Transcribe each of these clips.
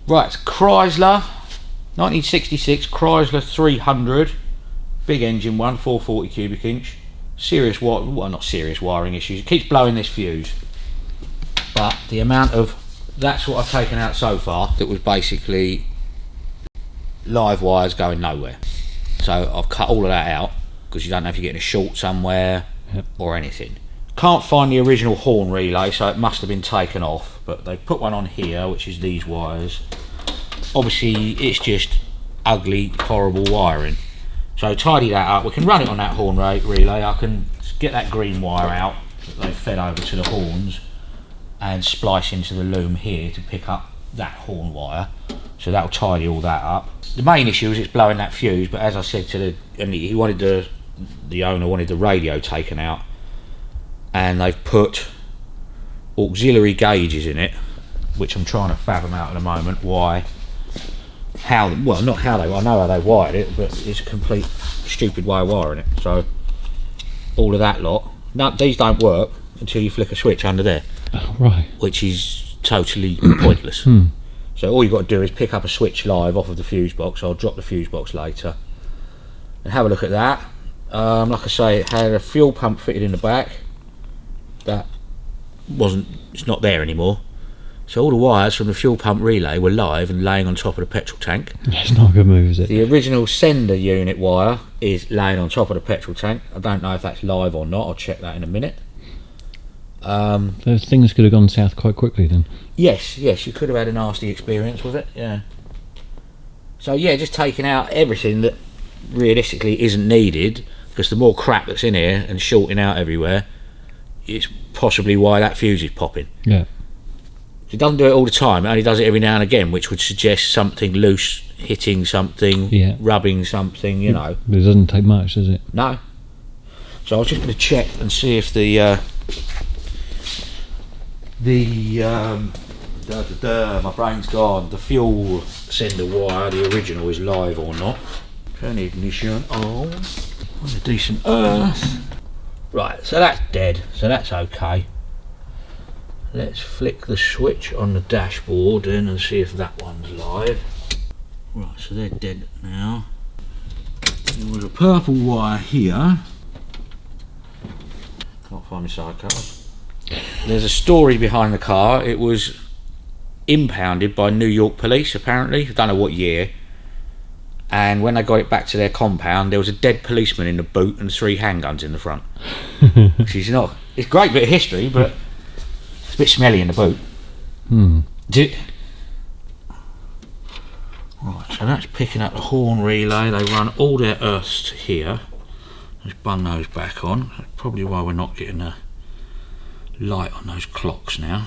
Right, it's Chrysler, 1966 Chrysler 300, big engine one, 440 cubic inch. Serious, well, not serious wiring issues. It keeps blowing this fuse, but the amount of, that's what I've taken out so far. That was basically live wires going nowhere. So I've cut all of that out because you don't know if you're getting a short somewhere or anything. Can't find the original horn relay, so it must have been taken off, but they put one on here, which is these wires. Obviously it's just ugly, horrible wiring. So tidy that up. We can run it on that horn relay. I can get that green wire out that they fed over to the horns and splice into the loom here to pick up that horn wire. So that'll tidy all that up. The main issue is it's blowing that fuse, but as I said to he wanted the owner wanted the radio taken out, and they've put auxiliary gauges in it, which I'm trying to fathom out at the moment why. Well, not how they, I know how they wired it, but it's a complete stupid way of wiring it. So all of that lot, these don't work until you flick a switch under there. Oh, right. Which is totally pointless. So all you've got to do is pick up a switch live off of the fuse box. I'll drop the fuse box later and have a look at that. Like I say, it had a fuel pump fitted in the back. That it's not there anymore. So all the wires from the fuel pump relay were live and laying on top of the petrol tank. That's not a good move, is it? The original sender unit wire is laying on top of the petrol tank. I don't know if that's live or not. I'll check that in a minute. Those things could have gone south quite quickly then. Yes, you could have had a nasty experience with it, yeah. So yeah, just taking out everything that realistically isn't needed, because the more crap that's in here and shorting out everywhere, it's possibly why that fuse is popping. Yeah. It doesn't do it all the time, it only does it every now and again, which would suggest something loose, hitting something, rubbing something, you know. But it doesn't take much, does it? No. So I was just going to check and see if the my brain's gone, the fuel sender wire, the original, is live or not. Turn the ignition on a decent earth. Right, so that's dead, so that's okay. Let's flick the switch on the dashboard in and see if that one's live. Right, so they're dead now. There was a purple wire here. Can't find my sidecars. There's a story behind the car. It was impounded by New York police, apparently. I don't know what year. And when they got it back to their compound, there was a dead policeman in the boot and 3 handguns in the front. Which is not... It's a great bit of history, but it's a bit smelly in the boot. Right, so that's picking up the horn relay. They run all their earths to here. Let's bung those back on. That's probably why we're not getting a light on those clocks now.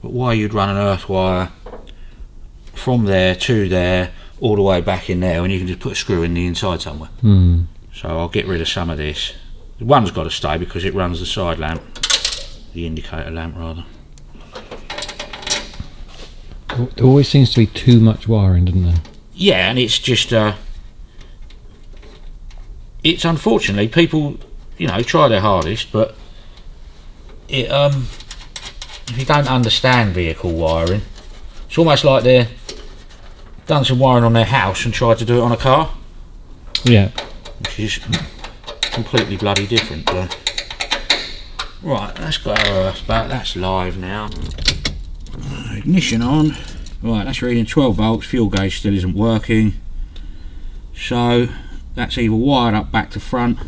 But why you'd run an earth wire from there to there, all the way back in there, when you can just put a screw in the inside somewhere. So I'll get rid of some of this. The one's got to stay because it runs the side lamp, the indicator lamp rather. There always seems to be too much wiring, doesn't there? Yeah, and it's just it's unfortunately, people, you know, try their hardest, but it if you don't understand vehicle wiring, it's almost like they're done some wiring on their house and tried to do it on a car. Yeah. Which is completely bloody different. Right, that's got our earth back. That's live now. Ignition on. Right, that's reading 12 volts. Fuel gauge still isn't working. So that's either wired up back to front.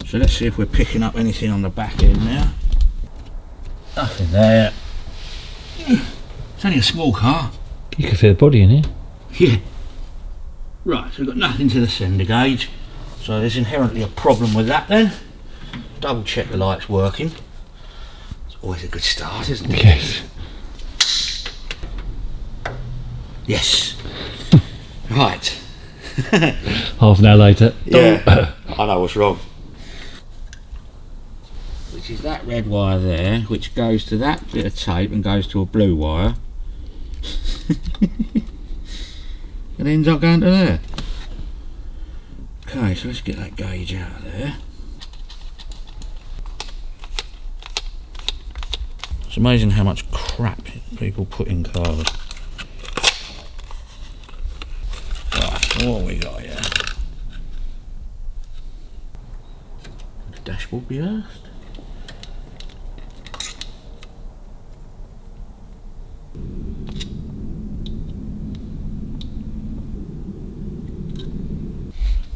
So let's see if we're picking up anything on the back end now. Nothing there. It's only a small car. You can fit a body in here. Yeah. Right, so we've got nothing to the sender gauge. So there's inherently a problem with that then. Double check the light's working. It's always a good start, isn't it? Yes. Yes. Right. Half an hour later. Yeah. I know what's wrong. Which is that red wire there, which goes to that bit of tape and goes to a blue wire. It ends up going to there. Okay, so let's get that gauge out of there. It's amazing how much crap people put in cars. So what have we got here? The dashboard be earthed.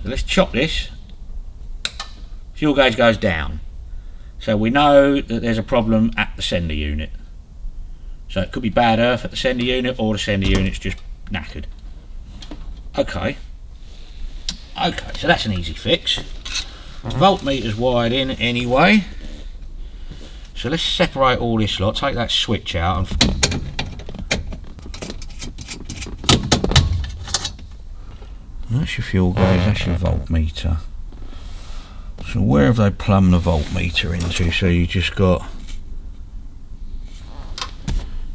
So let's chop this. Fuel gauge goes down. So we know that there's a problem at the sender unit. So it could be bad earth at the sender unit, or the sender unit's just knackered. Okay. Okay, so that's an easy fix. Voltmeter's wired in anyway. So let's separate all this lot, take that switch out and that's your fuel gauge, that's your voltmeter. So where have they plumbed the voltmeter into? So you just got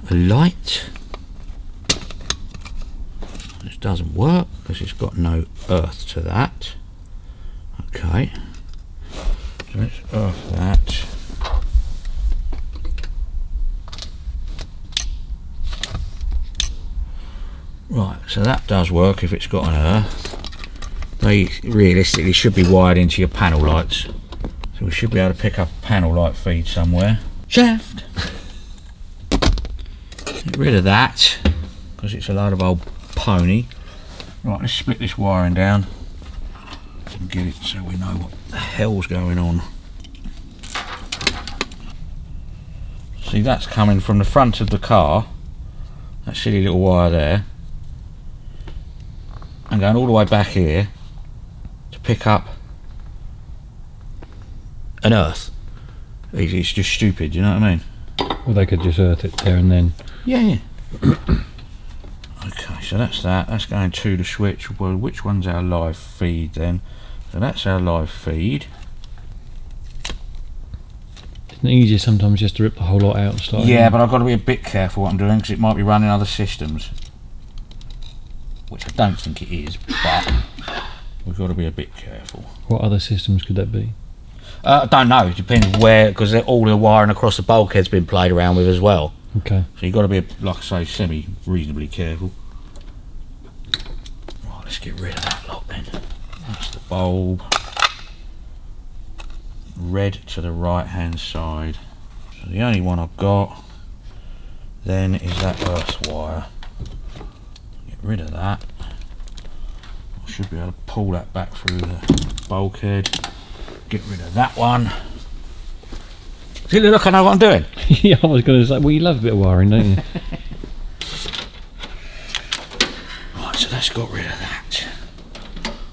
a light. This doesn't work because it's got no earth to that. Okay. So let's earth that. Right, so that does work if it's got an earth. They realistically should be wired into your panel lights. So we should be able to pick up a panel light feed somewhere. Shaft! Get rid of that, because it's a load of old pony. Right, let's split this wiring down and get it so we know what the hell's going on. See, that's coming from the front of the car, that silly little wire there, and going all the way back here to pick up an earth. It's just stupid, you know what I mean? Well, they could just earth it there and then. Yeah. Okay, so that's that. That's going to the switch. Well, which one's our live feed then? So that's our live feed. Isn't it easier sometimes just to rip the whole lot out and start? Yeah, but I've got to be a bit careful what I'm doing because it might be running other systems. Which I don't think it is, but we've got to be a bit careful. What other systems could that be? I don't know. It depends where, because all the wiring across the bulkhead's been played around with as well. Okay. So you've got to be, like I say, reasonably careful. Right, let's get rid of that lot then. That's the bulb. Red to the right hand side. So the only one I've got then is that earth wire. Get rid of that. I should be able to pull that back through the bulkhead. Get rid of that one. See, look, I know what I'm doing. Yeah, I was going to say, well, you love a bit of wiring, don't you? Right, so that's got rid of that.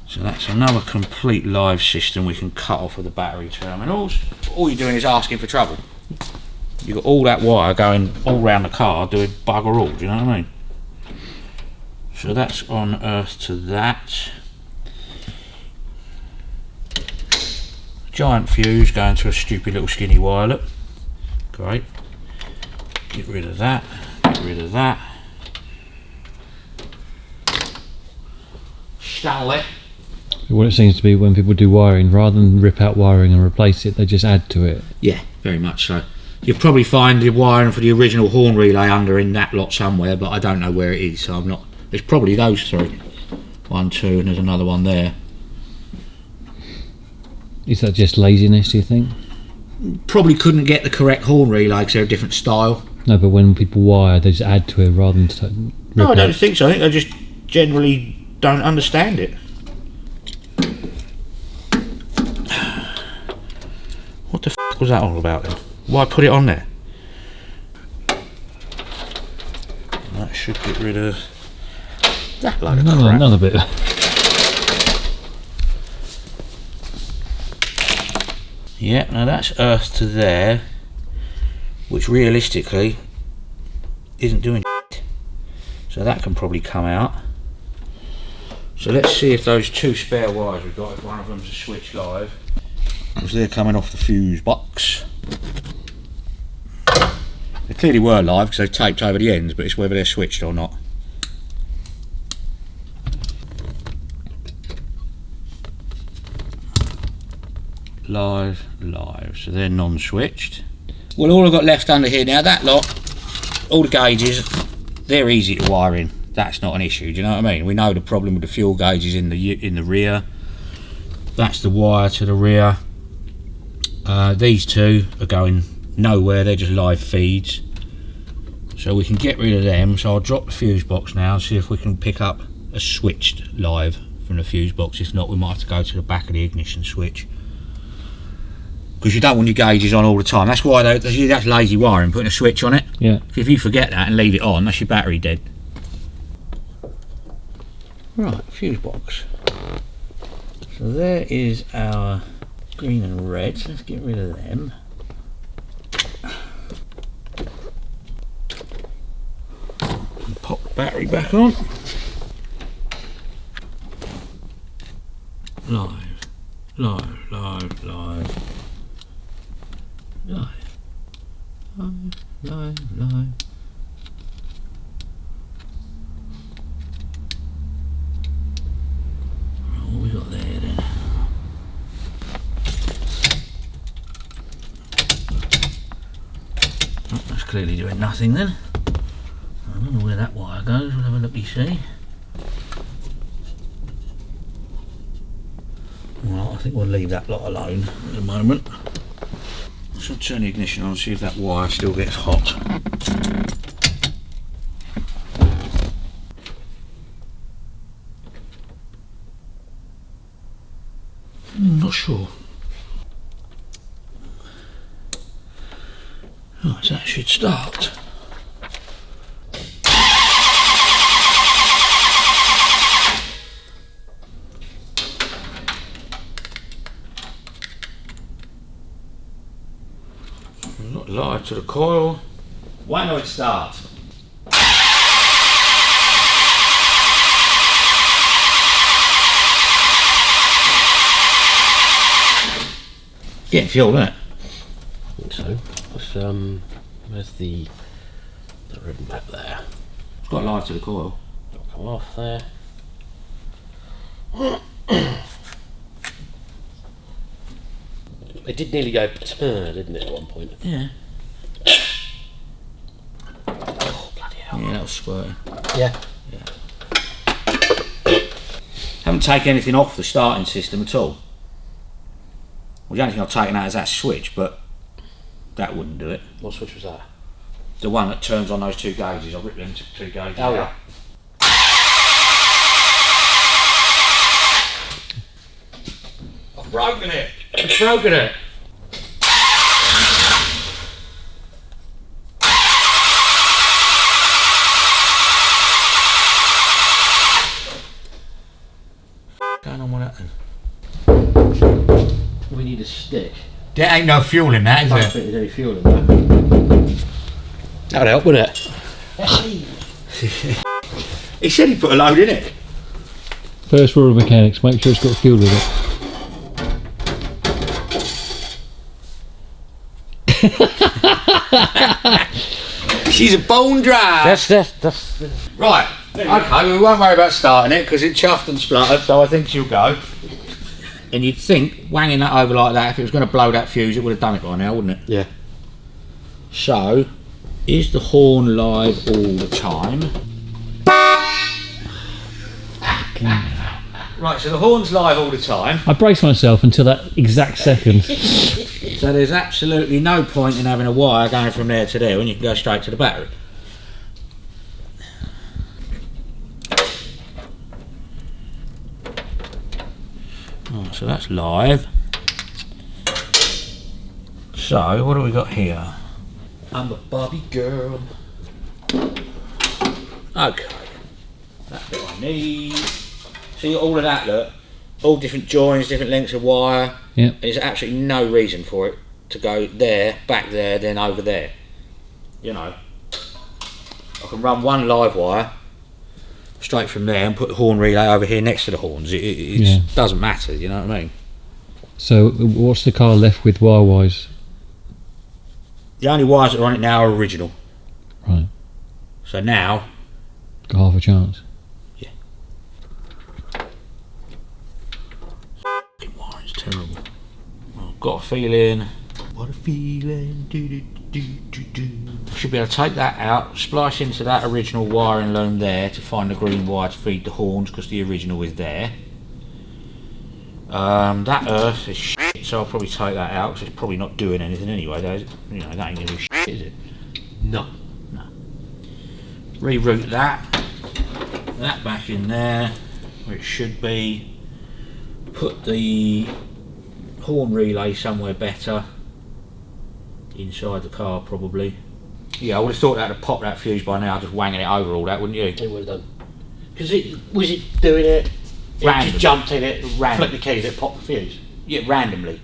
So that's another complete live system we can cut off of the battery terminals. All you're doing is asking for trouble. You've got all that wire going all round the car doing bugger all, do you know what I mean? So that's on earth to that. Giant fuse going to a stupid little skinny wireless. Great. Get rid of that. Get rid of that. Stanley. What it seems to be when people do wiring, rather than rip out wiring and replace it, they just add to it. Yeah, very much so. You'll probably find the wiring for the original horn relay under in that lot somewhere, but I don't know where it is, so I'm not. There's probably those three. 1, 2, and there's another one there. Is that just laziness, do you think? Probably couldn't get the correct horn relay because they're a different style. No, but when people wire, they just add to it rather than rip No, I don't out. think so. I think they just generally don't understand it. What the f was that all about then? Why put it on there? That should get rid of that load of crap. Another bit. Yeah, now that's earth to there, which realistically isn't doing shit. So that can probably come out. So let's see if those two spare wires we've got, if one of them's a switch live, because they're coming off the fuse box. They clearly were live because they've taped over the ends, but it's whether they're switched or not. Live, so they're non-switched. Well, all I've got left under here now, that lot, all the gauges, they're easy to wire in. that's not an issue. Do you know what I mean? We know the problem with the fuel gauge is in the rear. That's the wire to the rear. These two are going nowhere, they're just live feeds. So we can get rid of them. So I'll drop the fuse box now and see if we can pick up a switched live from the fuse box. If not, we might have to go to the back of the ignition switch, because you don't want your gauges on all the time. That's why that's lazy wiring, putting a switch on it. Yeah. If you forget that and leave it on, that's your battery dead. Right, fuse box. So there is our green and red. So let's get rid of them. And pop the battery back on. Live, live, live, live. Live, live, live, live. What we got there then? Oh, that's clearly doing nothing then. I don't know where that wire goes. We'll have a look, see. Well, I think we'll leave that lot alone at the moment. So turn the ignition on and see if that wire still gets hot. Not sure. Oh, so that should start. Not live to the coil. Why not it start? Getting fuel, isn't it? I think so. Where's the ribbon back there? It's got live to the coil. It'll come off there. It did nearly go didn't it, at one point? Yeah. Oh, bloody hell. Yeah, that was squirting. Yeah. Haven't taken anything off the starting system at all. Well, the only thing I've taken out is that switch, but that wouldn't do it. What switch was that? The one that turns on those two gauges. I've ripped them to two gauges Oh, out. yeah. I've broken it! I've broken it! What's going on with that then? We need a stick. There ain't no fuel in that, is I don't there? think there's any fuel in that. That'd help, wouldn't it? He said he put a load in it. First rule of mechanics, make sure it's got fuel with it. She's a bone dry. That's Right, okay, we won't worry about starting it because it chuffed and spluttered, so I think she'll go. And you'd think, wanging that over like that, if it was going to blow that fuse, it would have done it by now, wouldn't it? yeah. So, is the horn live all the time? Right, so the horn's live all the time. I braced myself until that exact second. So there's absolutely no point in having a wire going from there to there when you can go straight to the battery. Right, so that's live. So what do we got here? I'm a Barbie girl. Okay, that's what I need. See all of that, look, all different joins, different lengths of wire. Yep. There's absolutely no reason for it to go there, back there, then over there. You know, I can run one live wire straight from there and put the horn relay over here next to the horns. It doesn't matter, you know what I mean? So what's the car left with wire-wise? The only wires that are on it now are original. Right. So now, Got half a chance. yeah. Fucking wiring's terrible. I've got a feeling. What a feeling. Should be able to take that out, splice into that original wiring loom there to find the green wire to feed the horns, because the original is there. That earth is shit, so I'll probably take that out because it's probably not doing anything anyway. That ain't going to do shit, is it? No. Reroute that back in there where it should be. Put the horn relay somewhere better, inside the car probably. Yeah, I would have thought that would have popped that fuse by now, just wanging it over all that, wouldn't you? It would have done. Because was it doing it? It just jumped in it, flicked the keys, it popped the fuse? Yeah, randomly.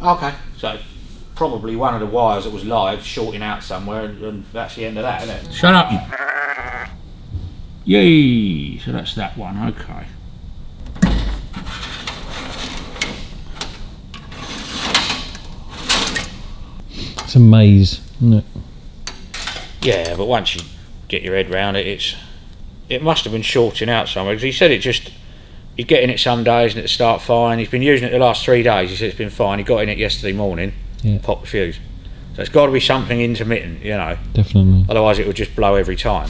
Okay. So probably one of the wires that was live shorting out somewhere, and that's the end of that, isn't it? Shut up, you. Yay! So that's that one, okay. It's a maze, isn't it? Yeah, but once you get your head round it, it must have been shorting out somewhere, because he said he's getting it some days and it'll start fine. He's been using it the last 3 days, he said it's been fine. He got in it yesterday morning, popped the fuse. So it's got to be something intermittent, you know. Definitely. Otherwise it would just blow every time.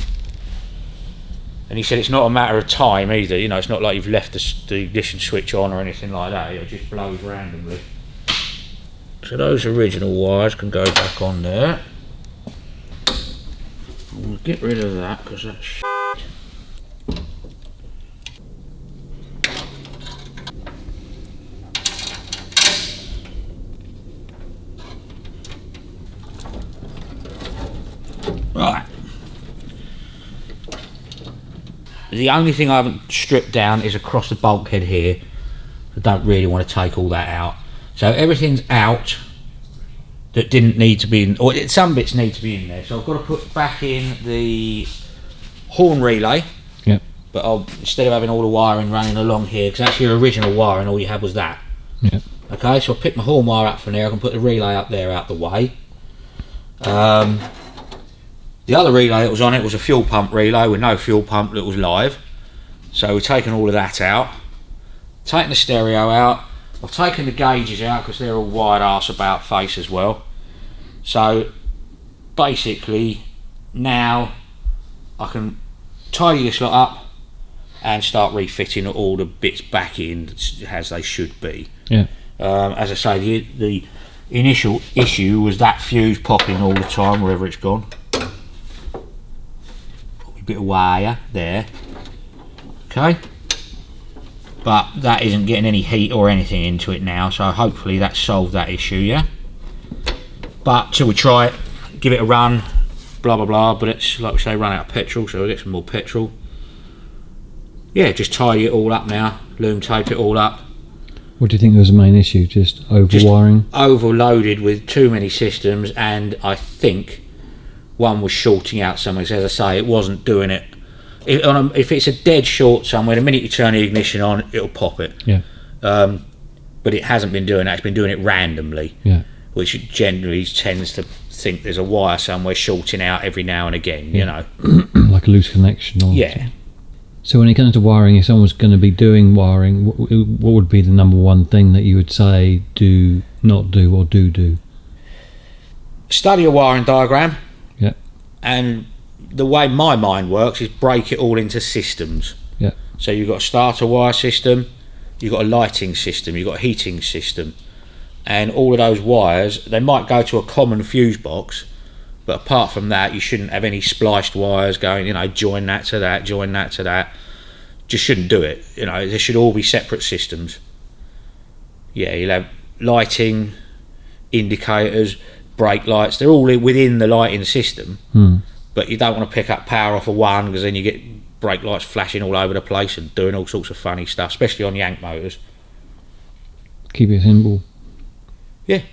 And he said it's not a matter of time either, you know, it's not like you've left the ignition switch on or anything like that, it just blows randomly. So those original wires can go back on there. We'll get rid of that because that's shit. Right. The only thing I haven't stripped down is across the bulkhead here. I don't really want to take all that out. So everything's out that didn't need to be in, or some bits need to be in there. So I've got to put back in the horn relay. Yep. But instead of having all the wiring running along here, because that's your original wiring, all you had was that. Yep. Okay, so I'll pick my horn wire up from there. I can put the relay up there out the way. The other relay that was on it was a fuel pump relay with no fuel pump that was live. So we've taken all of that out. Taken the stereo out. I've taken the gauges out because they're all wide arse about face as well. So basically now I can tidy this lot up and start refitting all the bits back in as they should be. Yeah. As I say, the initial issue was that fuse popping all the time wherever it's gone. A bit of wire there. Okay. But that isn't getting any heat or anything into it now, so hopefully that solved that issue, yeah? But till we try it, give it a run, blah blah blah, but it's, like we say, run out of petrol, so we'll get some more petrol. Yeah, just tidy it all up now, loom tape it all up. What do you think was the main issue? Just overwiring? Just overloaded with too many systems, and I think one was shorting out somewhere, so as I say, it wasn't doing it. If it's a dead short somewhere, the minute you turn the ignition on, it'll pop it. Yeah. But it hasn't been doing that, it's been doing it randomly. Yeah. Which generally tends to think there's a wire somewhere shorting out every now and again, you know. Like a loose connection or Yeah. something. So when it comes to wiring, if someone's going to be doing wiring, what would be the number one thing that you would say do, not do, or do? Study a wiring diagram. Yeah. And the way my mind works is break it all into systems. Yeah. So you've got a starter wire system, you've got a lighting system, you've got a heating system, and all of those wires, they might go to a common fuse box, but apart from that, you shouldn't have any spliced wires going, you know, join that to that, join that to that. Just shouldn't do it, you know. They should all be separate systems. Yeah, you'll have lighting, indicators, brake lights, they're all within the lighting system. But you don't want to pick up power off of one, because then you get brake lights flashing all over the place and doing all sorts of funny stuff, especially on yank motors. Keep it simple. Yeah,